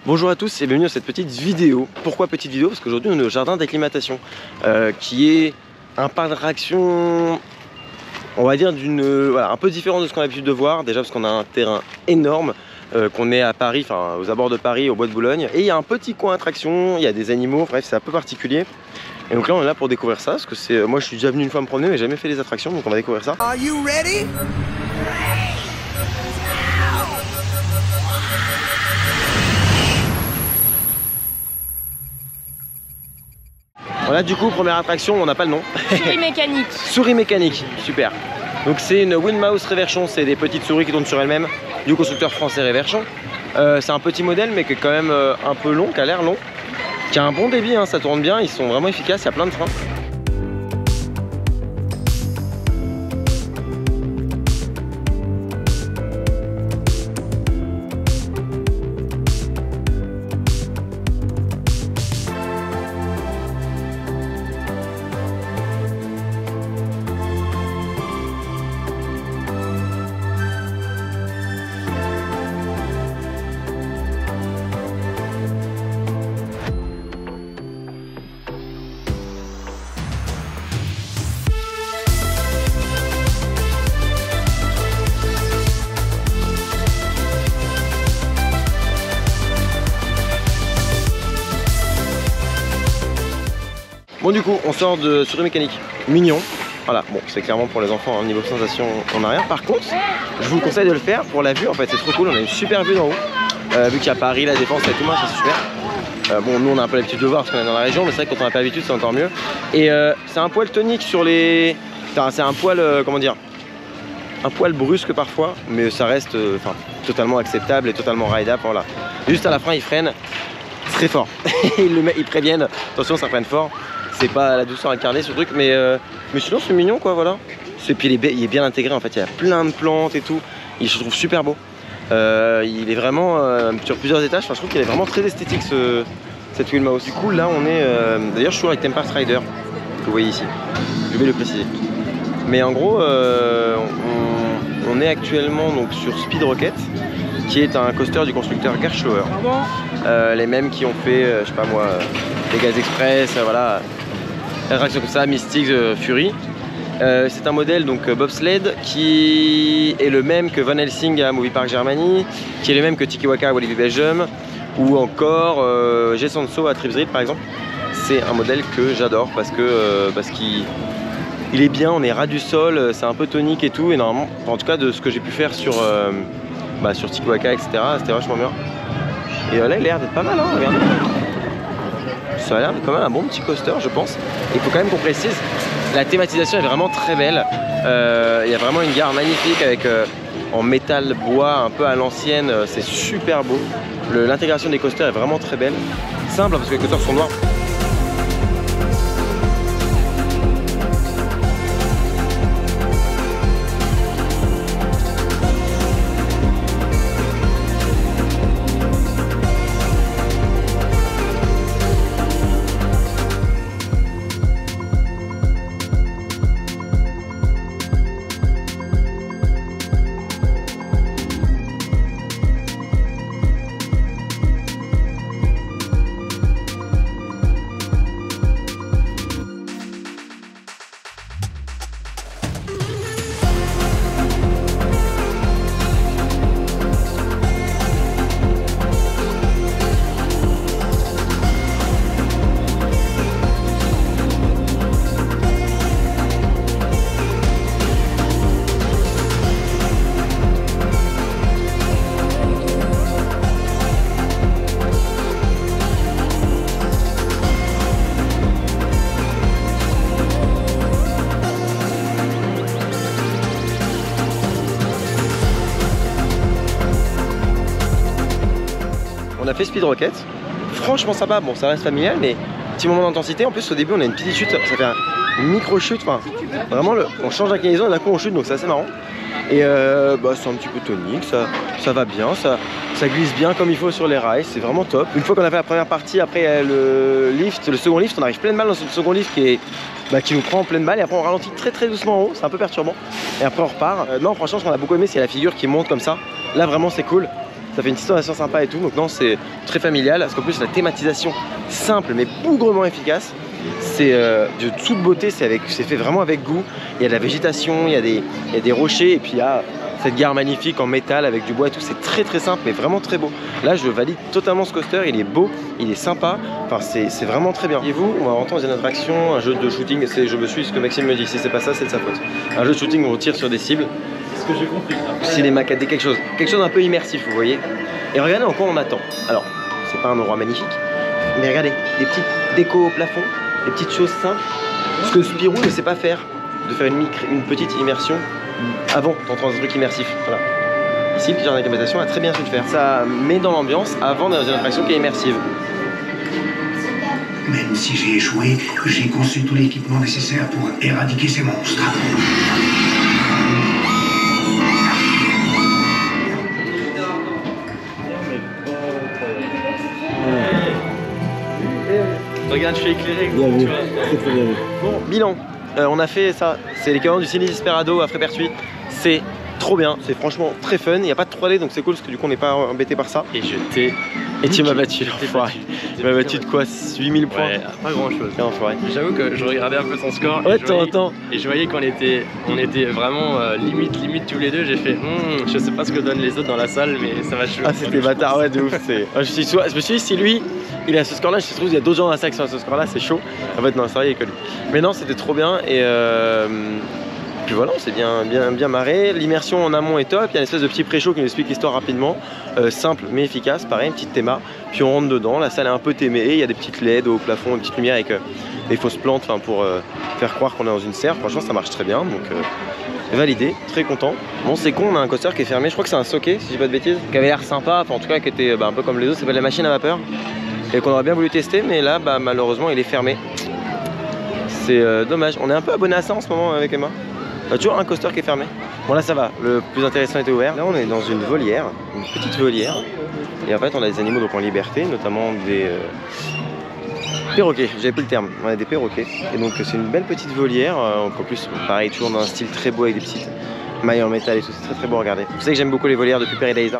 Bonjour à tous et bienvenue dans cette petite vidéo. Pourquoi petite vidéo? Parce qu'aujourd'hui on est au jardin d'acclimatation qui est un parc d'attractions, on va dire voilà, un peu différent de ce qu'on a l'habitude de voir. Déjà parce qu'on a un terrain énorme, qu'on est à Paris, enfin aux abords de Paris, au bois de Boulogne. Et il y a un petit coin attraction, il y a des animaux, bref c'est un peu particulier. Et donc là on est là pour découvrir ça, parce que c'est, moi je suis déjà venu une fois me promener mais jamais fait les attractions, donc on va découvrir ça. Are you ready? Voilà, du coup première attraction, on n'a pas le nom. Souris mécanique. Souris mécanique, super. Donc c'est une Windmouse Reverchon, c'est des petites souris qui tournent sur elles-mêmes, du constructeur français Reverchon. C'est un petit modèle mais qui est quand même un peu long, qui a l'air long, qui a un bon débit, hein, ça tourne bien, ils sont vraiment efficaces, il y a plein de freins. Bon du coup on sort de souris mécanique mignon, voilà, bon c'est clairement pour les enfants, hein, niveau sensation on n'a rien. Par contre je vous le conseille de le faire pour la vue, en fait c'est trop cool, on a une super vue d'en haut, vu qu'il y a Paris, la Défense et tout, c'est super. Bon nous on a un peu l'habitude de voir parce qu'on est dans la région, mais c'est vrai que quand on n'a pas l'habitude c'est encore mieux. Et c'est un poil tonique sur les... Enfin, c'est un poil, comment dire, un poil brusque parfois, mais ça reste totalement acceptable et totalement rideable, voilà. Juste à la fin ils freinent très fort, ils préviennent, attention ça freine fort. C'est pas la douceur incarnée ce truc, mais sinon c'est mignon quoi, voilà. Et puis il est bien intégré en fait, il y a plein de plantes et tout, je le trouve super beau. Il est vraiment sur plusieurs étages, enfin, je trouve qu'il est vraiment très esthétique cette Windmouse. Du coup là on est, d'ailleurs je suis avec Tempest Rider, que vous voyez ici, je vais le préciser. Mais en gros on est actuellement donc sur Speed Rocket, qui est un coaster du constructeur Gerstlauer. Les mêmes qui ont fait, je sais pas moi, Vegas Express, voilà, attraction comme ça, Mystics, Fury. C'est un modèle donc bobsled qui est le même que Van Helsing à Movie Park Germany, qui est le même que Tiki Waka à Walibi Belgium, ou encore G-Sanso à Tripsdrill par exemple. C'est un modèle que j'adore parce qu'il est bien, on est ras du sol, c'est un peu tonique et tout, et normalement, en tout cas de ce que j'ai pu faire sur Tiki Waka, etc., c'était vachement bien. Et là il a l'air d'être pas mal, hein, regardez. Ça a l'air d'être quand même un bon petit coaster je pense. Il faut quand même qu'on précise, la thématisation est vraiment très belle. Il y a vraiment une gare magnifique avec en métal bois un peu à l'ancienne, c'est super beau. L'intégration des coasters est vraiment très belle. Simple parce que les coasters sont noirs. On a fait Speed Rocket, franchement sympa, bon ça reste familial mais petit moment d'intensité. En plus au début on a une petite chute, ça fait une micro chute, enfin vraiment on change d'inclinaison et d'un coup on chute, donc c'est assez marrant. Et c'est un petit peu tonique, ça va bien, ça glisse bien comme il faut sur les rails, c'est vraiment top. Une fois qu'on a fait la première partie, après le second lift, on arrive pleine balle dans ce second lift qui nous prend en pleine balle, et après on ralentit très doucement en haut, c'est un peu perturbant. Et après on repart. Non franchement ce qu'on a beaucoup aimé c'est la figure qui monte comme ça, là vraiment c'est cool. Ça fait une situation sympa et tout. Donc non, c'est très familial parce qu'en plus la thématisation simple mais bougrement efficace. C'est de toute beauté, c'est fait vraiment avec goût. Il y a de la végétation, il y a des rochers et puis il y a cette gare magnifique en métal avec du bois et tout. C'est très très simple mais vraiment très beau. Là je valide totalement ce coaster, il est beau, il est sympa, enfin c'est vraiment très bien. Et vous, on va rentrer dans une attraction, un jeu de shooting, je me suis ce que Maxime me dit, si c'est pas ça c'est de sa faute. Un jeu de shooting où on tire sur des cibles. C'est ce que j'ai compris. Cinéma 4D, quelque chose un peu immersif vous voyez. Et regardez en quoi on attend. Alors c'est pas un endroit magnifique, mais regardez, des petites décos au plafond, des petites choses simples. Ce que Spirou ne sait pas faire, de faire une petite immersion avant d'entrer dans un truc immersif. Voilà. Ici, le jardin d'acclimatation a très bien su le faire. Ça met dans l'ambiance avant dans une attraction qui est immersive. Même si j'ai échoué, j'ai conçu tout l'équipement nécessaire pour éradiquer ces monstres. Regarde, je suis éclairé. Bien vu. Très très bien vu. Bon, bilan. On a fait ça. C'est l'équivalent du Ciné Desperado à Frépertuis. C'est trop bien. C'est franchement très fun. Il n'y a pas de 3D donc c'est cool parce que du coup on n'est pas embêté par ça. Et je t'ai. Et tu m'as battu l'enfoiré. Tu m'as battu de quoi? 8000 points? Ouais, pas grand chose. J'avoue que je regardais un peu son score. Ouais, t'entends. Et je voyais qu'on était vraiment limite tous les deux. J'ai fait, je sais pas ce que donnent les autres dans la salle, mais ça va chaud. Ah, c'était bâtard, ouais, de ouf. Je me suis dit, si lui, il est à ce score-là, je me trouve, il y a d'autres gens dans la salle qui sont à ce score-là, c'est chaud. En fait, non, c'est vrai, il y a que lui. Mais non, c'était trop bien. Et puis voilà, on s'est bien marré. L'immersion en amont est top. Il y a une espèce de petit pré-show qui nous explique l'histoire rapidement. Simple mais efficace, pareil, une petite théma. Puis on rentre dedans, la salle est un peu thémée. Il y a des petites LED au plafond, une petite lumière avec des fausses plantes pour faire croire qu'on est dans une serre. Franchement, ça marche très bien. Donc validé, très content. Bon, c'est con, on a un coaster qui est fermé. Je crois que c'est un socket, si je dis pas de bêtises. Qui avait l'air sympa, en tout cas qui était un peu comme les autres. C'est pas de la machine à vapeur. Et qu'on aurait bien voulu tester, mais là, malheureusement, il est fermé. C'est dommage. On est un peu abonné à ça en ce moment avec Emma. Il y a toujours un coaster qui est fermé. Bon là ça va, le plus intéressant était ouvert. Là on est dans une volière, une petite volière. Et en fait on a des animaux donc en liberté, notamment des perroquets, j'avais plus le terme. On a des perroquets. Et donc c'est une belle petite volière. En plus pareil, toujours dans un style très beau avec des petites mailles en métal et tout, c'est très très beau à regarder. Vous savez que j'aime beaucoup les volières depuis Paradise.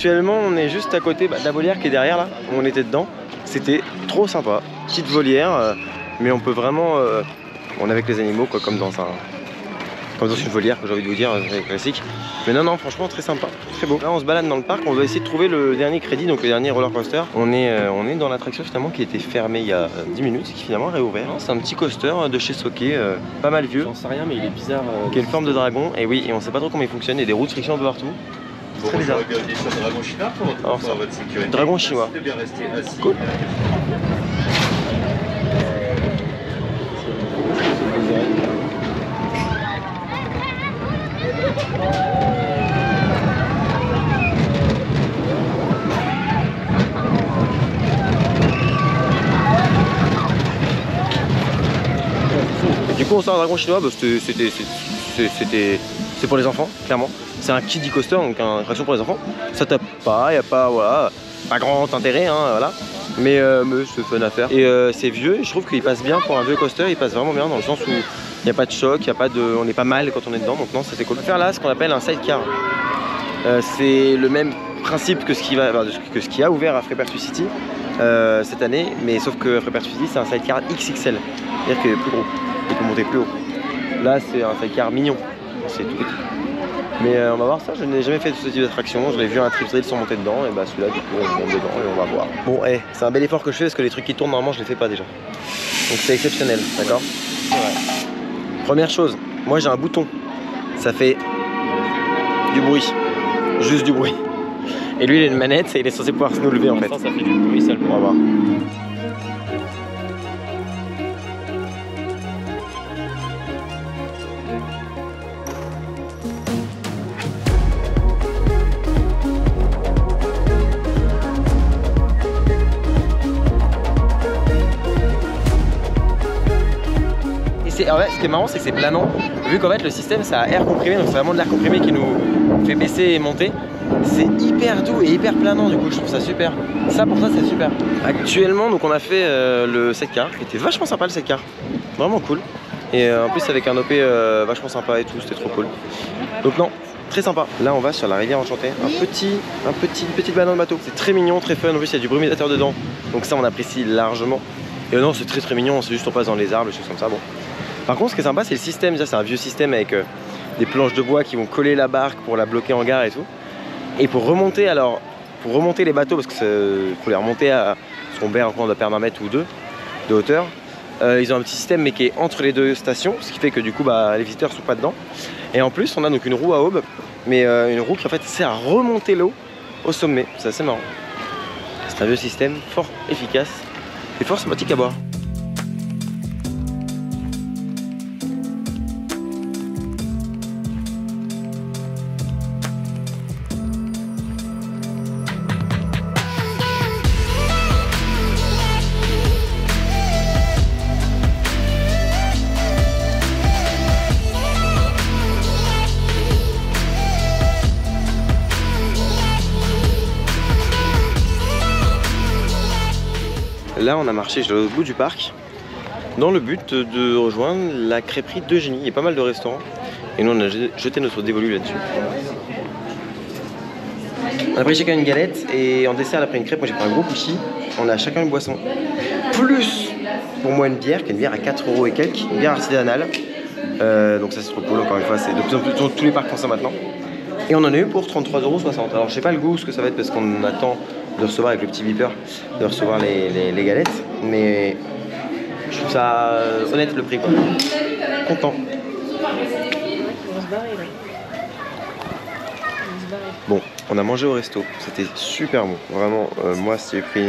Actuellement on est juste à côté de la volière qui est derrière là, où on était dedans. C'était trop sympa, petite volière, mais on peut vraiment... on est avec les animaux quoi, comme dans une volière, j'ai envie de vous dire, classique. Mais non, franchement très sympa, très beau. Là on se balade dans le parc, on va essayer de trouver le dernier crédit, donc le dernier roller coaster. On est dans l'attraction finalement qui était fermée il y a 10 minutes, qui finalement est réouvert. C'est un petit coaster de chez Soké, pas mal vieux. J'en sais rien mais il est bizarre. Qui a une forme de dragon, et oui, et on sait pas trop comment il fonctionne, il y a des roues de friction un peu partout. C'est très bizarre. Dragon chinois pour votre sécurité. Dragon chinois. Bien rester assis. Cool. Du coup on sort un dragon chinois, c'est pour les enfants, clairement. C'est un kiddie coaster, donc une attraction pour les enfants. Ça tape pas, il n'y a pas, voilà, pas grand intérêt, hein, voilà. Mais c'est fun à faire. Et c'est vieux, je trouve qu'il passe bien pour un vieux coaster, il passe vraiment bien dans le sens où il n'y a pas de choc, on n'est pas mal quand on est dedans, donc non, ça c'est cool. On va faire là ce qu'on appelle un sidecar. C'est le même principe que ce qui a ouvert à Frépertuis City cette année, mais sauf que Frépertuis City c'est un sidecar XXL, c'est-à-dire qu'il est plus gros, il peut monter plus haut. Là c'est un sidecar mignon, c'est tout petit. Mais on va voir ça, je n'ai jamais fait ce type d'attraction, je l'ai vu un trip drill sans monter dedans, et bah celui-là du coup on monte dedans et on va voir. Bon c'est un bel effort que je fais parce que les trucs qui tournent normalement je les fais pas déjà. Donc c'est exceptionnel, d'accord? Première chose, moi j'ai un bouton, ça fait du bruit, juste du bruit. Et lui il a une manette et il est censé pouvoir se nous lever en fait. Ça fait du bruit seulement. On va voir. ce qui est marrant, c'est que c'est planant. Vu qu'en fait le système ça a air comprimé, donc c'est vraiment de l'air comprimé qui nous fait baisser et monter. C'est hyper doux et hyper planant, du coup je trouve ça super. Ça pour ça c'est super. Actuellement donc on a fait le 7K, qui était vachement sympa le 7K. Vraiment cool. Et en plus avec un OP vachement sympa et tout, c'était trop cool. Donc non, très sympa. Là on va sur la rivière enchantée. Une petite balade en bateau. C'est très mignon, très fun. En plus il y a du brumisateur dedans. Donc ça on apprécie largement. Et non, c'est très mignon, c'est juste on passe dans les arbres, des choses comme ça. Bon. Par contre ce qui est sympa c'est le système. Déjà c'est un vieux système avec des planches de bois qui vont coller la barque pour la bloquer en gare et tout. Et pour remonter les bateaux, parce que faut les remonter à ce qu'on perd, on doit perdre 1 mètre ou 2 de hauteur. Ils ont un petit système mais qui est entre les deux stations, ce qui fait que du coup les visiteurs sont pas dedans. Et en plus on a donc une roue à aube, mais une roue qui en fait sert à remonter l'eau au sommet. C'est assez marrant. C'est un vieux système fort efficace et fort sympathique à boire. Là on a marché au bout du parc dans le but de rejoindre la crêperie d'Eugénie. Il y a pas mal de restaurants et nous on a jeté notre dévolu là-dessus. On a pris chacun une galette et en dessert après une crêpe, moi j'ai pris un gros cookie. On a chacun une boisson. Plus pour moi une bière, qui est une bière à 4 € et quelques, une bière artisanale. Donc ça c'est trop cool, encore une fois, c'est de plus en plus tous les parcs font ça maintenant. Et on en a eu pour 33,60 €. Alors je sais pas le goût, ce que ça va être parce qu'on attend de recevoir avec le petit beeper, de recevoir les galettes, mais je trouve ça honnête le prix quoi. Content. Bon, on a mangé au resto, c'était super bon, vraiment. Moi j'ai pris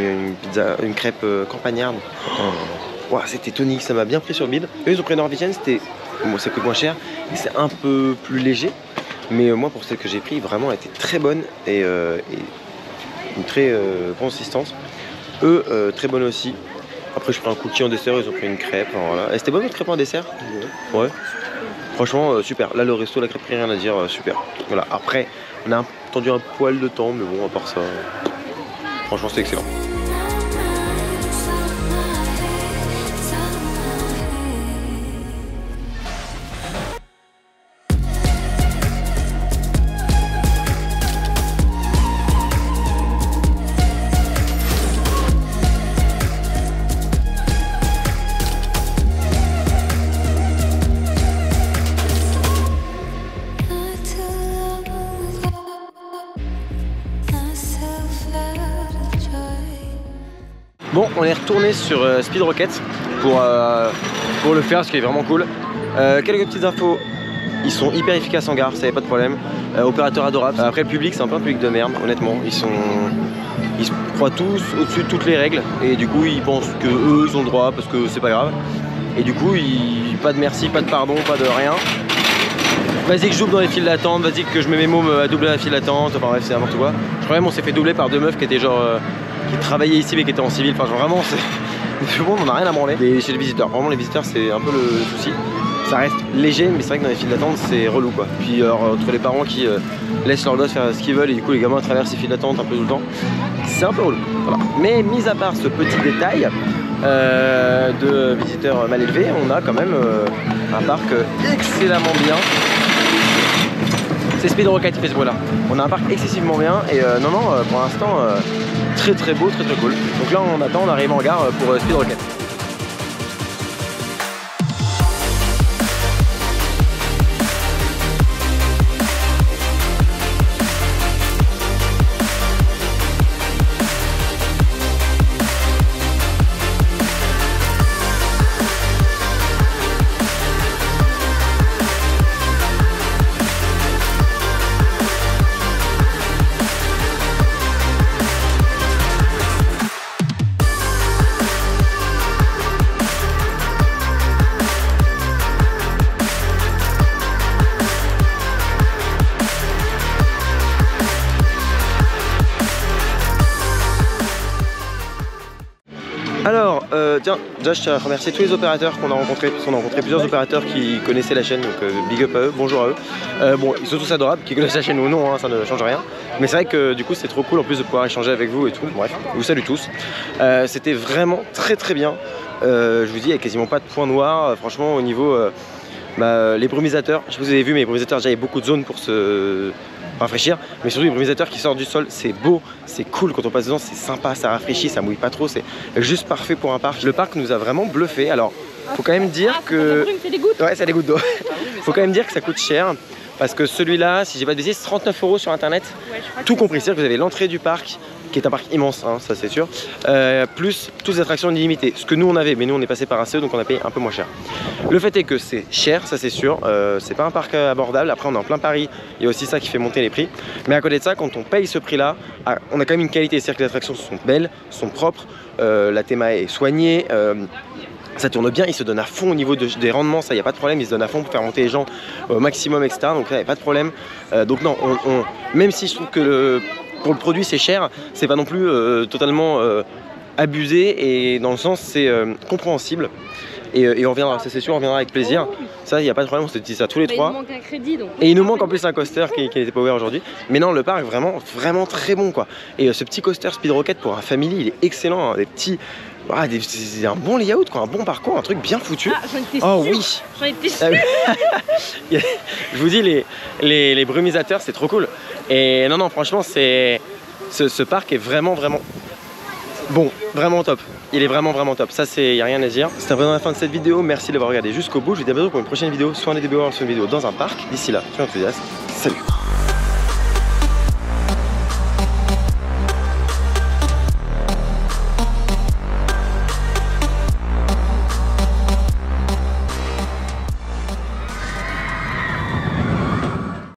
une crêpe campagnarde. Wow, c'était tonique, ça m'a bien pris sur le bide. Eux ils ont pris une norvégienne, bon, ça coûte moins cher, et c'est un peu plus léger. Mais moi pour celle que j'ai pris, vraiment elle était très bonne et une très consistance. Eux très bonne aussi. Après je prends un cookie en dessert, ils ont pris une crêpe. Voilà. C'était bonne votre crêpe en dessert? Ouais. Franchement super. Là le resto, la crêperie, rien à dire, super. Voilà. Après on a attendu un poil de temps, mais bon à part ça, franchement c'est excellent. Bon, on est retourné sur Speed Rocket pour le faire, ce qui est vraiment cool. Quelques petites infos, ils sont hyper efficaces en gare, ça y a pas de problème. Opérateur adorable. Après le public, c'est un peu un public de merde, honnêtement. Ils se croient tous au-dessus de toutes les règles et du coup ils pensent que eux ils ont le droit parce que c'est pas grave. Et du coup, pas de merci, pas de pardon, pas de rien. Vas-y que je double dans les files d'attente, vas-y que je mets mes mômes à doubler la file d'attente, enfin bref c'est n'importe quoi. Je crois même on s'est fait doubler par 2 meufs qui étaient genre qui travaillaient ici mais qui étaient en civil, enfin genre vraiment tout le monde on a rien à branler. Chez les visiteurs, vraiment les visiteurs c'est un peu le souci. Ça reste léger mais c'est vrai que dans les files d'attente c'est relou quoi. Puis alors, entre les parents qui laissent leurs gosses faire ce qu'ils veulent et du coup les gamins traversent les files d'attente un peu tout le temps, c'est un peu relou. Voilà. Mais mis à part ce petit détail de visiteurs mal élevés, on a quand même un parc excellemment bien. C'est Speed Rocket qui fait ce bruit là. On a un parc excessivement bien et pour l'instant très beau, très cool. Donc là on attend, on arrive en gare pour Speed Rocket. tiens, déjà je tiens à remercier tous les opérateurs qu'on a rencontrés, parce qu'on a rencontré plusieurs opérateurs qui connaissaient la chaîne, donc big up à eux, bonjour à eux. Bon, ils sont tous adorables, qui connaissent la chaîne ou non, hein, ça ne change rien. Mais c'est vrai que du coup c'est trop cool en plus de pouvoir échanger avec vous et tout. Bref, je vous salue tous. C'était vraiment très bien. Je vous dis, il n'y a quasiment pas de point noir, franchement au niveau les brumisateurs, je sais pas si vous avez vu, mais les brumisateurs, déjà il y a beaucoup de zones pour se rafraîchir, mais surtout les brumisateurs qui sortent du sol, c'est beau, c'est cool quand on passe dedans, c'est sympa, ça rafraîchit, ça mouille pas trop, c'est juste parfait pour un parc. Le parc nous a vraiment bluffé. Alors faut quand même dire que... Ouais, c'est des gouttes d'eau. Faut quand même dire que ça coûte cher. Parce que celui-là, si j'ai pas de bêtises, 39 € sur internet, ouais, tout compris. C'est-à-dire que vous avez l'entrée du parc, qui est un parc immense, hein, ça c'est sûr, plus toutes les attractions illimitées. Ce que nous on avait, mais nous on est passé par un CE, donc on a payé un peu moins cher. Le fait est que c'est cher, ça c'est sûr, c'est pas un parc abordable. Après on est en plein Paris, il y a aussi ça qui fait monter les prix. Mais à côté de ça, quand on paye ce prix-là, on a quand même une qualité, c'est-à-dire que les attractions sont belles, sont propres, la théma est soignée. Ça tourne bien, il se donne à fond au niveau des rendements, ça y a pas de problème, il se donne à fond pour faire monter les gens au maximum, etc. Donc là, il n'y a pas de problème. Donc non, même si je trouve que pour le produit c'est cher, c'est pas non plus totalement abusé, et dans le sens c'est compréhensible. Et on reviendra, ça c'est sûr, on reviendra avec plaisir. Ça, il n'y a pas de problème, on se dit ça tous les trois. Il nous manque un crédit donc. Et il nous manque en plus un coaster qui n'était pas ouvert aujourd'hui. Mais non, le parc est vraiment très bon quoi. Et ce petit coaster Speed Rocket pour un family, il est excellent, hein, des petits... Ah, c'est un bon layout quoi, un bon parcours, un truc bien foutu. Ah, j'en étais oh sûre. Oui. J'en étais sûre. Je vous dis, les brumisateurs, c'est trop cool. Et non, franchement, ce parc est vraiment bon, vraiment top. Il est vraiment top. Ça, il n'y a rien à dire. C'était vraiment la fin de cette vidéo. Merci d'avoir regardé jusqu'au bout. Je vous dis à bientôt pour une prochaine vidéo, soit en EDB World, soit une vidéo dans un parc. D'ici là, je suis enthousiaste. Salut.